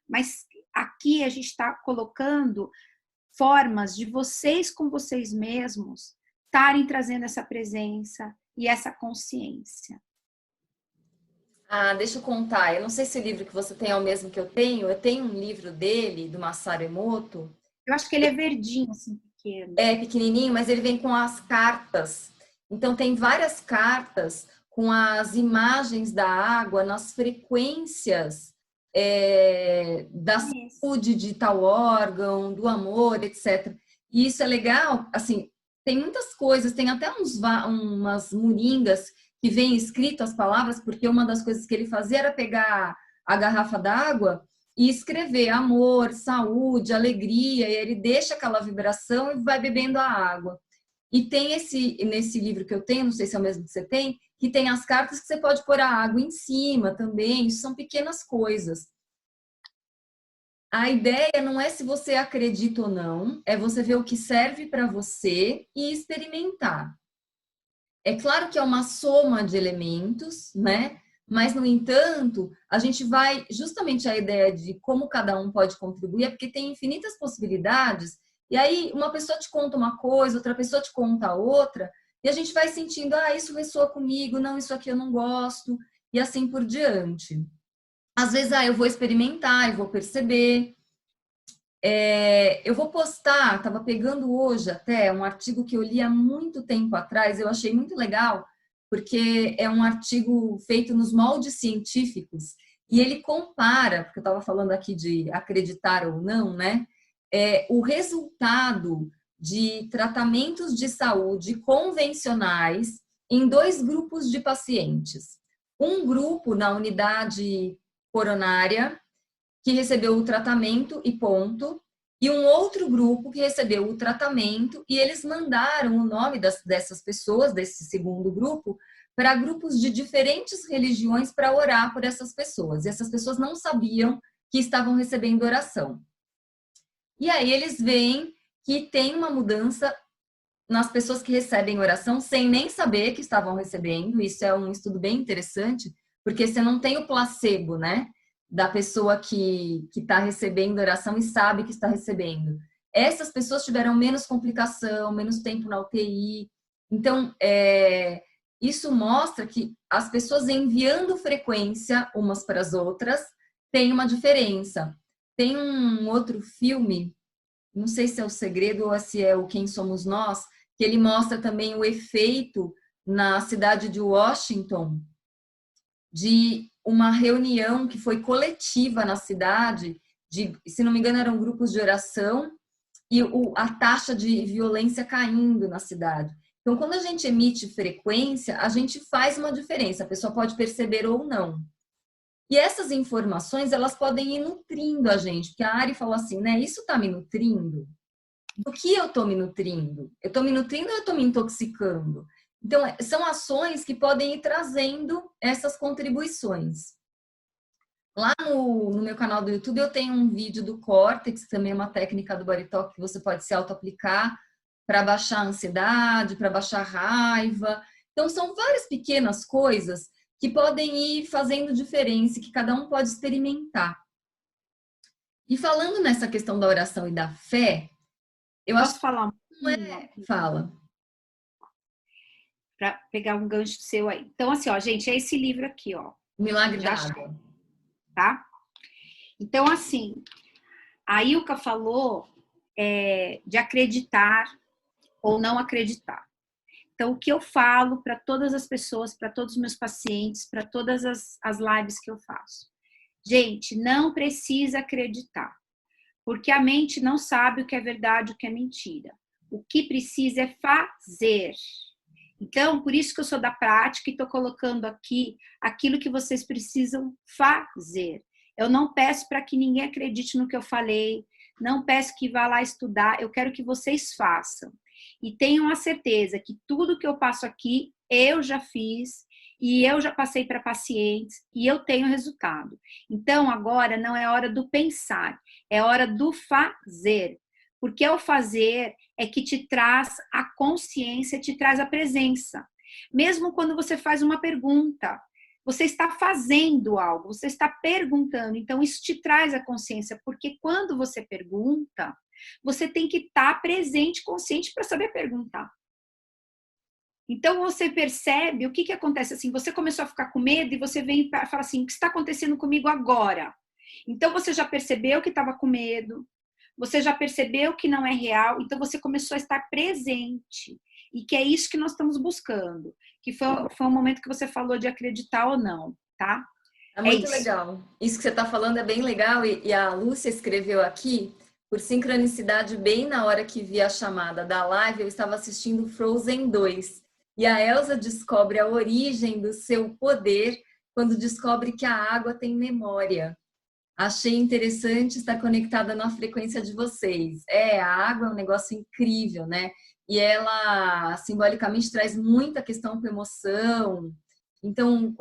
Mas aqui a gente está colocando formas de vocês com vocês mesmos estarem trazendo essa presença e essa consciência. Ah, deixa eu contar. Eu não sei se o livro que você tem é o mesmo que eu tenho. Eu tenho um livro dele, do Masaru Emoto. Eu acho que ele é verdinho, assim, pequeno. É pequenininho, mas ele vem com as cartas. Então, tem várias cartas com as imagens da água nas frequências da saúde de tal órgão, do amor, etc. E isso é legal, assim, tem muitas coisas, tem até umas moringas que vem escrito as palavras, porque uma das coisas que ele fazia era pegar a garrafa d'água e escrever amor, saúde, alegria, e ele deixa aquela vibração e vai bebendo a água. E tem nesse livro que eu tenho, não sei se é o mesmo que você tem, que tem as cartas que você pode pôr a água em cima também. Isso são pequenas coisas. A ideia não é se você acredita ou não, é você ver o que serve para você e experimentar. É claro que é uma soma de elementos, né? Mas, no entanto, a gente vai, justamente a ideia de como cada um pode contribuir, é porque tem infinitas possibilidades, e aí uma pessoa te conta uma coisa, outra pessoa te conta outra, e a gente vai sentindo, isso ressoa comigo, não, isso aqui eu não gosto, e assim por diante. Às vezes, eu vou experimentar, eu vou perceber. Eu vou postar, estava pegando hoje até um artigo que eu li há muito tempo atrás, eu achei muito legal, porque é um artigo feito nos moldes científicos, e ele compara, porque eu estava falando aqui de acreditar ou não, né? O resultado de tratamentos de saúde convencionais em 2 grupos de pacientes. Um grupo na unidade coronária, que recebeu o tratamento e ponto, e um outro grupo que recebeu o tratamento, e eles mandaram o nome dessas pessoas, desse segundo grupo, para grupos de diferentes religiões para orar por essas pessoas. E essas pessoas não sabiam que estavam recebendo oração. E aí eles veem que tem uma mudança nas pessoas que recebem oração sem nem saber que estavam recebendo. Isso é um estudo bem interessante, porque você não tem o placebo, né? Da pessoa que está recebendo oração e sabe que está recebendo. Essas pessoas tiveram menos complicação, menos tempo na UTI. Então, isso mostra que as pessoas enviando frequência umas para as outras tem uma diferença. Tem um outro filme, não sei se é O Segredo ou se é o Quem Somos Nós, que ele mostra também o efeito na cidade de Washington de uma reunião que foi coletiva na cidade, se não me engano, eram grupos de oração, e a taxa de violência caindo na cidade. Então, quando a gente emite frequência, a gente faz uma diferença, a pessoa pode perceber ou não. E essas informações, elas podem ir nutrindo a gente, porque a Ari falou assim, né? Isso está me nutrindo? Do que eu estou me nutrindo? Eu estou me nutrindo ou eu estou me intoxicando? Então, são ações que podem ir trazendo essas contribuições. Lá no meu canal do YouTube, eu tenho um vídeo do Córtex, que também é uma técnica do Body Talk que você pode se auto-aplicar para baixar a ansiedade, para baixar a raiva. Então, são várias pequenas coisas que podem ir fazendo diferença, que cada um pode experimentar. E falando nessa questão da oração e da fé, eu Posso acho falar? que fala. Para pegar um gancho seu aí. Então, assim, ó, gente, é esse livro aqui, ó. Milagre da Água. Tá? Então, assim, a Ilka falou de acreditar ou não acreditar. Então, o que eu falo para todas as pessoas, para todos os meus pacientes, para todas as lives que eu faço? Gente, não precisa acreditar, porque a mente não sabe o que é verdade e o que é mentira. O que precisa é fazer. Então, por isso que eu sou da prática e estou colocando aqui aquilo que vocês precisam fazer. Eu não peço para que ninguém acredite no que eu falei, não peço que vá lá estudar, eu quero que vocês façam. E tenham a certeza que tudo que eu passo aqui, eu já fiz e eu já passei para pacientes e eu tenho resultado. Então, agora não é hora do pensar, é hora do fazer. Porque o fazer é que te traz a consciência, te traz a presença. Mesmo quando você faz uma pergunta, você está fazendo algo, você está perguntando. Então, isso te traz a consciência, porque quando você pergunta, você tem que estar presente, consciente para saber perguntar. Então, você percebe o que acontece assim, você começou a ficar com medo e você vem e fala assim, o que está acontecendo comigo agora? Então, você já percebeu que estava com medo, você já percebeu que não é real, então você começou a estar presente. E que é isso que nós estamos buscando. Que foi um momento que você falou de acreditar ou não, tá? É muito legal. Isso que você está falando é bem legal. E a Lúcia escreveu aqui, por sincronicidade, bem na hora que vi a chamada da live, eu estava assistindo Frozen 2. E a Elsa descobre a origem do seu poder quando descobre que a água tem memória. Achei interessante estar conectada na frequência de vocês. A água é um negócio incrível, né? E ela simbolicamente traz muita questão com emoção. Então,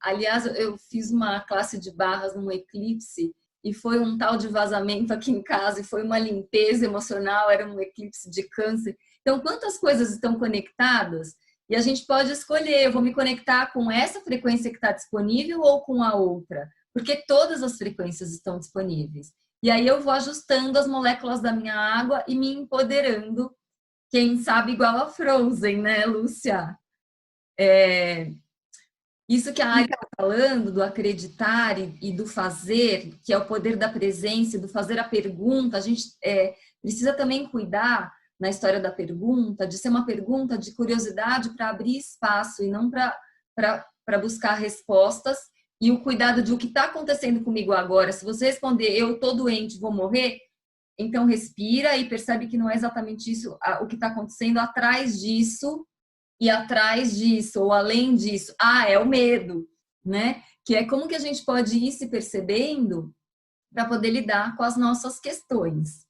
aliás, eu fiz uma classe de barras num eclipse e foi um tal de vazamento aqui em casa e foi uma limpeza emocional, era um eclipse de câncer. Então, quantas coisas estão conectadas? E a gente pode escolher, eu vou me conectar com essa frequência que está disponível ou com a outra, porque todas as frequências estão disponíveis. E aí eu vou ajustando as moléculas da minha água e me empoderando, quem sabe igual a Frozen, né, Lúcia? Isso que a Ari está falando, do acreditar e do fazer, que é o poder da presença, do fazer a pergunta, a gente precisa também cuidar na história da pergunta, de ser uma pergunta de curiosidade para abrir espaço e não para buscar respostas, e o cuidado de o que está acontecendo comigo agora. Se você responder, eu estou doente, vou morrer, então respira e percebe que não é exatamente isso o que está acontecendo atrás disso, e atrás disso, ou além disso, é o medo, né? Que é como que a gente pode ir se percebendo para poder lidar com as nossas questões.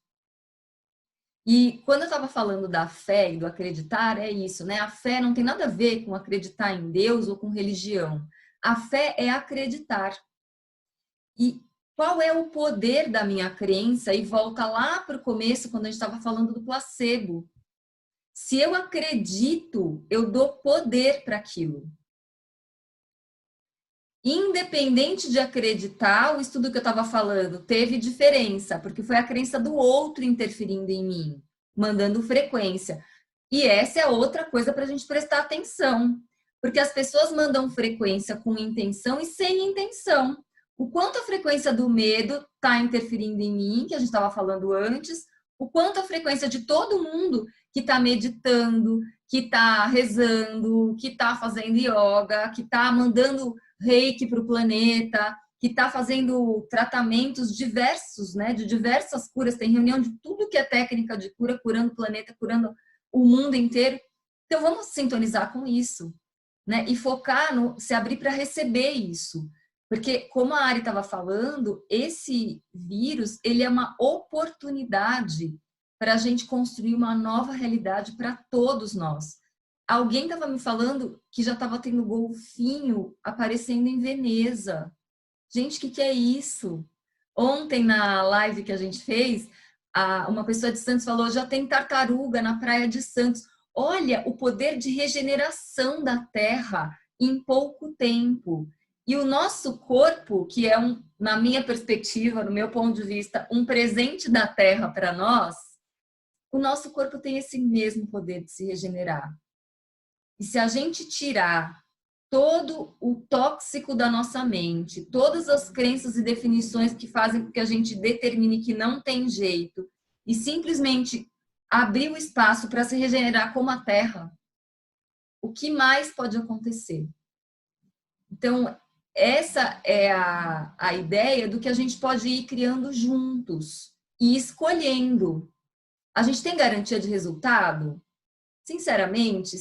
E quando eu estava falando da fé e do acreditar, é isso, né? A fé não tem nada a ver com acreditar em Deus ou com religião. A fé é acreditar. E qual é o poder da minha crença? E volta lá para o começo, quando a gente estava falando do placebo. Se eu acredito, eu dou poder para aquilo. Independente de acreditar, o estudo que eu estava falando teve diferença, porque foi a crença do outro interferindo em mim, mandando frequência. E essa é outra coisa para a gente prestar atenção, porque as pessoas mandam frequência com intenção e sem intenção. O quanto a frequência do medo está interferindo em mim, que a gente estava falando antes, o quanto a frequência de todo mundo que está meditando, que está rezando, que está fazendo yoga, que está mandando reiki para o planeta, que está fazendo tratamentos diversos, né, de diversas curas, tem reunião de tudo que é técnica de cura, curando o planeta, curando o mundo inteiro. Então vamos sintonizar com isso, né, e focar no se abrir para receber isso. Porque, como a Ari estava falando, esse vírus, ele é uma oportunidade para a gente construir uma nova realidade para todos nós. Alguém estava me falando que já estava tendo golfinho aparecendo em Veneza. Gente, o que é isso? Ontem, na live que a gente fez, uma pessoa de Santos falou, já tem tartaruga na praia de Santos. Olha o poder de regeneração da Terra em pouco tempo. E o nosso corpo, que é, na minha perspectiva, no meu ponto de vista, um presente da Terra para nós, o nosso corpo tem esse mesmo poder de se regenerar. E se a gente tirar todo o tóxico da nossa mente, todas as crenças e definições que fazem com que a gente determine que não tem jeito, e simplesmente abrir o espaço para se regenerar como a Terra, o que mais pode acontecer? Então, essa é a ideia do que a gente pode ir criando juntos e escolhendo. A gente tem garantia de resultado? Sinceramente,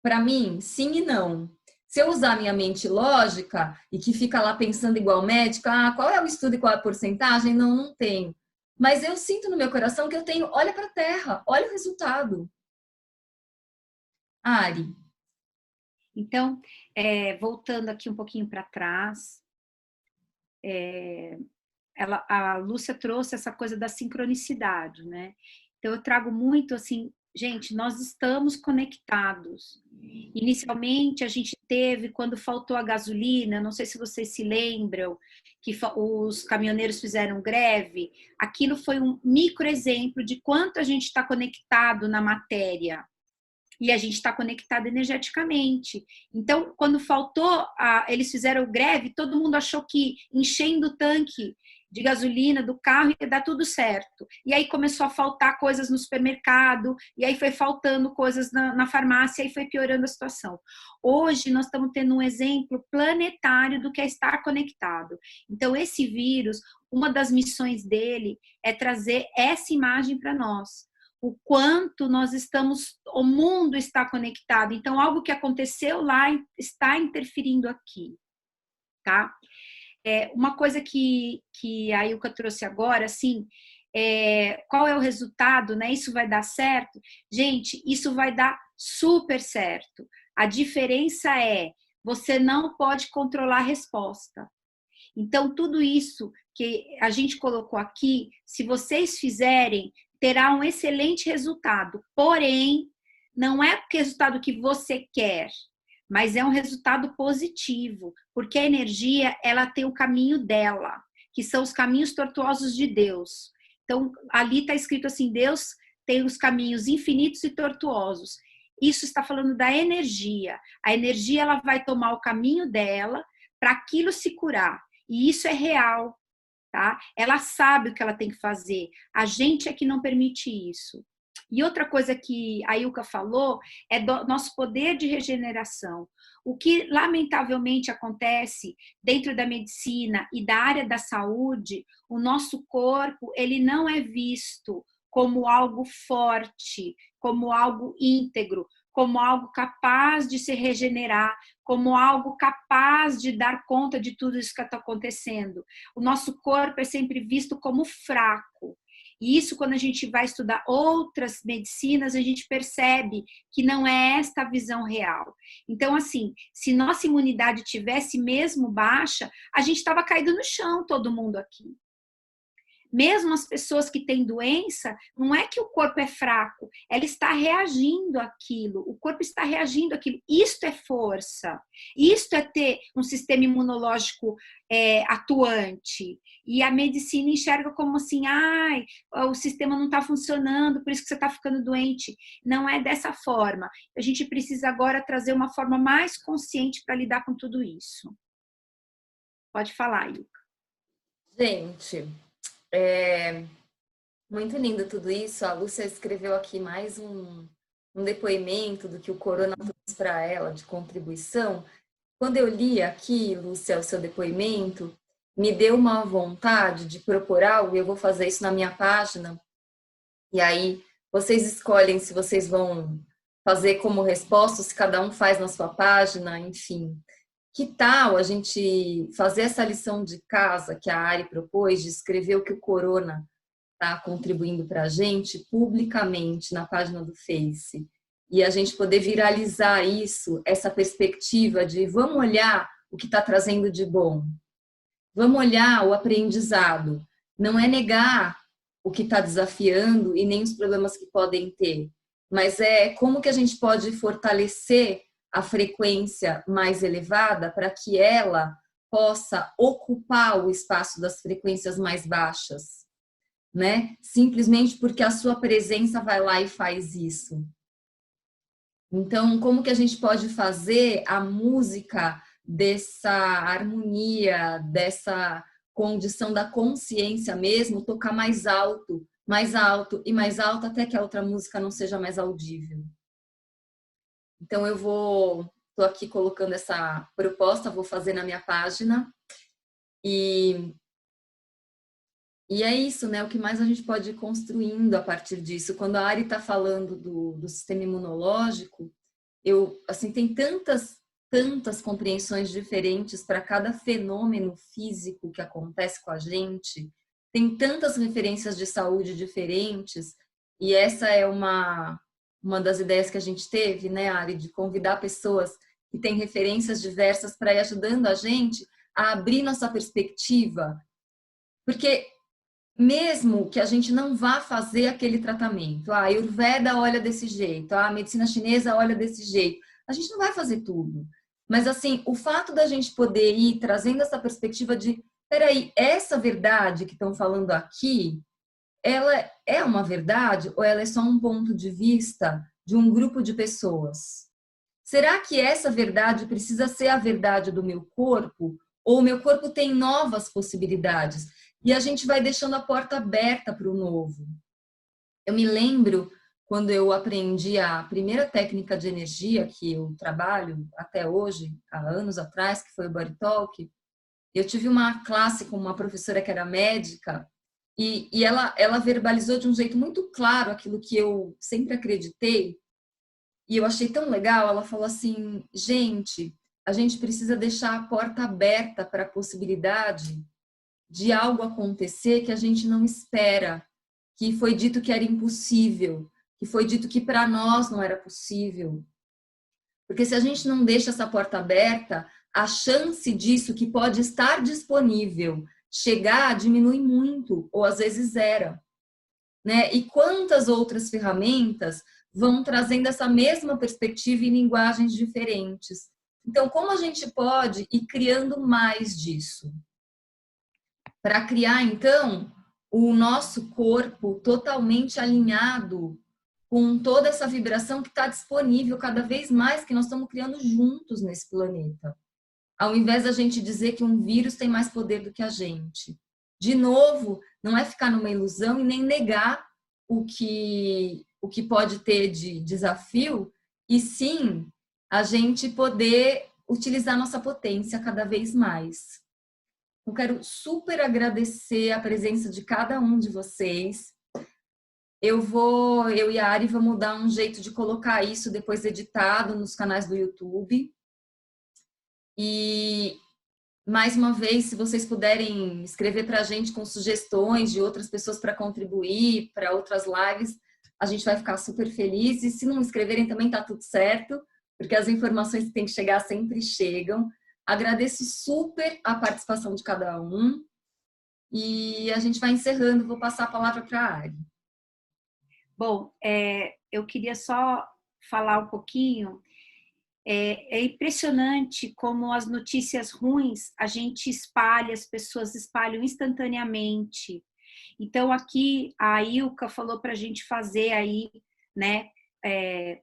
para mim, sim e não. Se eu usar minha mente lógica e que fica lá pensando igual médica, qual é o estudo e qual é a porcentagem? Não, não tenho. Mas eu sinto no meu coração que eu tenho, olha para a Terra, olha o resultado. Ari. Então, voltando aqui um pouquinho para trás, a Lúcia trouxe essa coisa da sincronicidade, né? Então, eu trago muito assim, gente, nós estamos conectados. Inicialmente, a gente teve, quando faltou a gasolina, não sei se vocês se lembram, que os caminhoneiros fizeram greve, aquilo foi um micro exemplo de quanto a gente está conectado na matéria. E a gente está conectado energeticamente. Então, quando faltou, eles fizeram greve, todo mundo achou que enchendo o tanque de gasolina do carro ia dar tudo certo. E aí começou a faltar coisas no supermercado, e aí foi faltando coisas na farmácia, e foi piorando a situação. Hoje, nós estamos tendo um exemplo planetário do que é estar conectado. Então, esse vírus, uma das missões dele é trazer essa imagem para nós. O quanto nós estamos, o mundo está conectado. Então, algo que aconteceu lá está interferindo aqui, tá? uma coisa que a Ilka trouxe agora, assim, qual é o resultado, né? Isso vai dar certo? Gente, isso vai dar super certo. A diferença é, você não pode controlar a resposta. Então, tudo isso que a gente colocou aqui, se vocês fizerem, terá um excelente resultado. Porém, não é o resultado que você quer, mas é um resultado positivo, porque a energia, ela tem o caminho dela, que são os caminhos tortuosos de Deus. Então, ali está escrito assim, Deus tem os caminhos infinitos e tortuosos. Isso está falando da energia. A energia, ela vai tomar o caminho dela para aquilo se curar. E isso é real, tá? Ela sabe o que ela tem que fazer. A gente é que não permite isso. E outra coisa que a Ilka falou é do nosso poder de regeneração. O que lamentavelmente acontece dentro da medicina e da área da saúde, o nosso corpo, ele não é visto como algo forte, como algo íntegro, como algo capaz de se regenerar, como algo capaz de dar conta de tudo isso que está acontecendo. O nosso corpo é sempre visto como fraco. E isso, quando a gente vai estudar outras medicinas, a gente percebe que não é esta a visão real. Então, assim, se nossa imunidade tivesse mesmo baixa, a gente estava caído no chão, todo mundo aqui. Mesmo as pessoas que têm doença, não é que o corpo é fraco, ela está reagindo àquilo, o corpo está reagindo àquilo. Isto é força, isto é ter um sistema imunológico atuante. E a medicina enxerga como assim, o sistema não está funcionando, por isso que você está ficando doente. Não é dessa forma. A gente precisa agora trazer uma forma mais consciente para lidar com tudo isso. Pode falar, Ilka. Gente, muito lindo tudo isso. A Lúcia escreveu aqui mais um depoimento do que o corona trouxe para ela de contribuição. Quando eu li aqui, Lúcia, o seu depoimento, me deu uma vontade de propor algo, e eu vou fazer isso na minha página. E aí, vocês escolhem se vocês vão fazer como resposta, se cada um faz na sua página, enfim. Que tal a gente fazer essa lição de casa que a Ari propôs, de escrever o que o corona está contribuindo para a gente publicamente na página do Face? E a gente poder viralizar isso, essa perspectiva de vamos olhar o que está trazendo de bom. Vamos olhar o aprendizado. Não é negar o que está desafiando e nem os problemas que podem ter, mas é como que a gente pode fortalecer a frequência mais elevada para que ela possa ocupar o espaço das frequências mais baixas, né? Simplesmente porque a sua presença vai lá e faz isso. Então, como que a gente pode fazer a música dessa harmonia, dessa condição da consciência mesmo, tocar mais alto e mais alto até que a outra música não seja mais audível? Então, estou aqui colocando essa proposta, vou fazer na minha página. E é isso, né? O que mais a gente pode ir construindo a partir disso. Quando a Ari está falando do sistema imunológico, tem tantas compreensões diferentes para cada fenômeno físico que acontece com a gente. Tem tantas referências de saúde diferentes. E essa é uma das ideias que a gente teve, né, Ari, de convidar pessoas que têm referências diversas para ir ajudando a gente a abrir nossa perspectiva. Porque mesmo que a gente não vá fazer aquele tratamento, a Ayurveda olha desse jeito, a medicina chinesa olha desse jeito, a gente não vai fazer tudo. Mas, assim, o fato da gente poder ir trazendo essa perspectiva de, peraí, essa verdade que estão falando aqui, ela é uma verdade ou ela é só um ponto de vista de um grupo de pessoas? Será que essa verdade precisa ser a verdade do meu corpo? Ou o meu corpo tem novas possibilidades? E a gente vai deixando a porta aberta para o novo. Eu me lembro quando eu aprendi a primeira técnica de energia que eu trabalho até hoje, há anos atrás, que foi o Body Talk. Eu tive uma classe com uma professora que era médica e ela verbalizou de um jeito muito claro aquilo que eu sempre acreditei. E eu achei tão legal. Ela falou assim, gente, a gente precisa deixar a porta aberta para a possibilidade de algo acontecer que a gente não espera, que foi dito que era impossível, que foi dito que para nós não era possível. Porque se a gente não deixa essa porta aberta, a chance disso que pode estar disponível chegar diminui muito, ou às vezes zero. Né? E quantas outras ferramentas vão trazendo essa mesma perspectiva em linguagens diferentes. Então, como a gente pode ir criando mais disso? Para criar, então, o nosso corpo totalmente alinhado com toda essa vibração que está disponível cada vez mais, que nós estamos criando juntos nesse planeta. Ao invés da gente dizer que um vírus tem mais poder do que a gente. De novo, não é ficar numa ilusão e nem negar o que pode ter de desafio, e sim a gente poder utilizar nossa potência cada vez mais. Eu quero super agradecer a presença de cada um de vocês. Eu e a Ari vamos dar um jeito de colocar isso depois editado nos canais do YouTube. E, mais uma vez, se vocês puderem escrever para a gente com sugestões de outras pessoas para contribuir, para outras lives, a gente vai ficar super feliz. E se não escreverem também tá tudo certo, porque as informações que têm que chegar sempre chegam. Agradeço super a participação de cada um. E a gente vai encerrando. Vou passar a palavra para a Ari. Bom, eu queria só falar um pouquinho. É impressionante como as notícias ruins a gente espalha, as pessoas espalham instantaneamente. Então, aqui a Ilka falou para a gente fazer aí, né?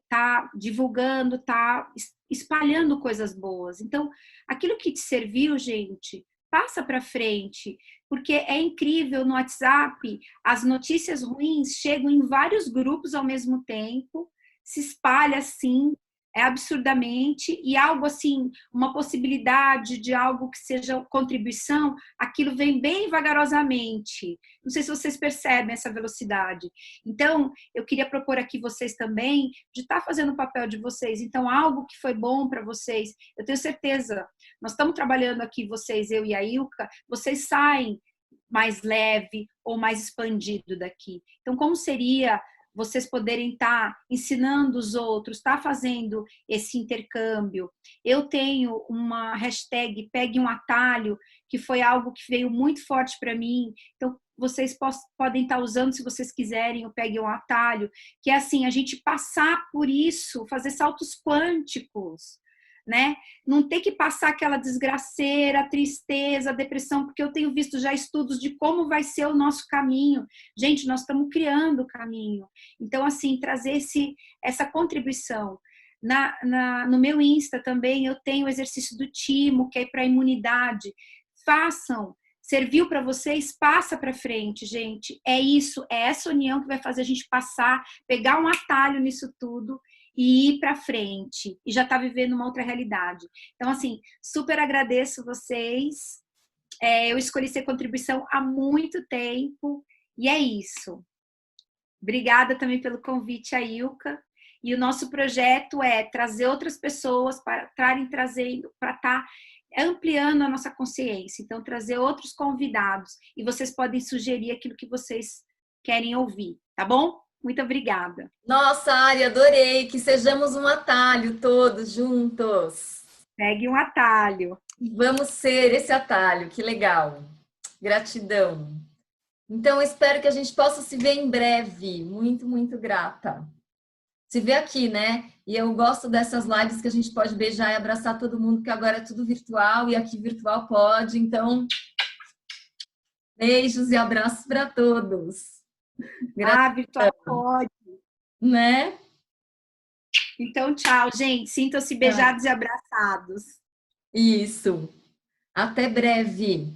Tá divulgando, tá espalhando coisas boas. Então, aquilo que te serviu, gente, passa para frente, porque é incrível no WhatsApp, as notícias ruins chegam em vários grupos ao mesmo tempo, se espalha assim, absurdamente, e algo assim, uma possibilidade de algo que seja contribuição, aquilo vem bem vagarosamente. Não sei se vocês percebem essa velocidade. Então, eu queria propor aqui vocês também de estar fazendo o papel de vocês. Então, algo que foi bom para vocês, eu tenho certeza, nós estamos trabalhando aqui, vocês, eu e a Ilka, vocês saem mais leve ou mais expandido daqui. Então, como seria vocês poderem estar ensinando os outros, estar fazendo esse intercâmbio? Eu tenho uma hashtag Pegue um Atalho, que foi algo que veio muito forte para mim. Então, vocês podem estar usando, se vocês quiserem, o Pegue um Atalho, que é assim, a gente passar por isso, fazer saltos quânticos, né? Não ter que passar aquela desgraceira, tristeza, depressão, porque eu tenho visto já estudos de como vai ser o nosso caminho. Gente, nós estamos criando o caminho. Então, assim, trazer essa contribuição. No meu Insta também eu tenho o exercício do Timo, que é para imunidade. Façam. Serviu para vocês? Passa para frente, gente. É isso, é essa união que vai fazer a gente passar, pegar um atalho nisso tudo e ir para frente, e já está vivendo uma outra realidade. Então, assim, super agradeço vocês. Eu escolhi ser contribuição há muito tempo, e é isso. Obrigada também pelo convite, a Ilka. E o nosso projeto é trazer outras pessoas para estarem trazendo, para estar ampliando a nossa consciência. Então, trazer outros convidados. E vocês podem sugerir aquilo que vocês querem ouvir, tá bom? Muito obrigada. Nossa, Ari, adorei. Que sejamos um atalho todos juntos. Pegue um atalho. Vamos ser esse atalho. Que legal. Gratidão. Então, espero que a gente possa se ver em breve. Muito, muito grata. Se vê aqui, né? E eu gosto dessas lives que a gente pode beijar e abraçar todo mundo, que agora é tudo virtual e aqui virtual pode. Então, beijos e abraços para todos. Virtual pode. Né? Então, tchau, gente. Sintam-se beijados e abraçados. Isso. Até breve.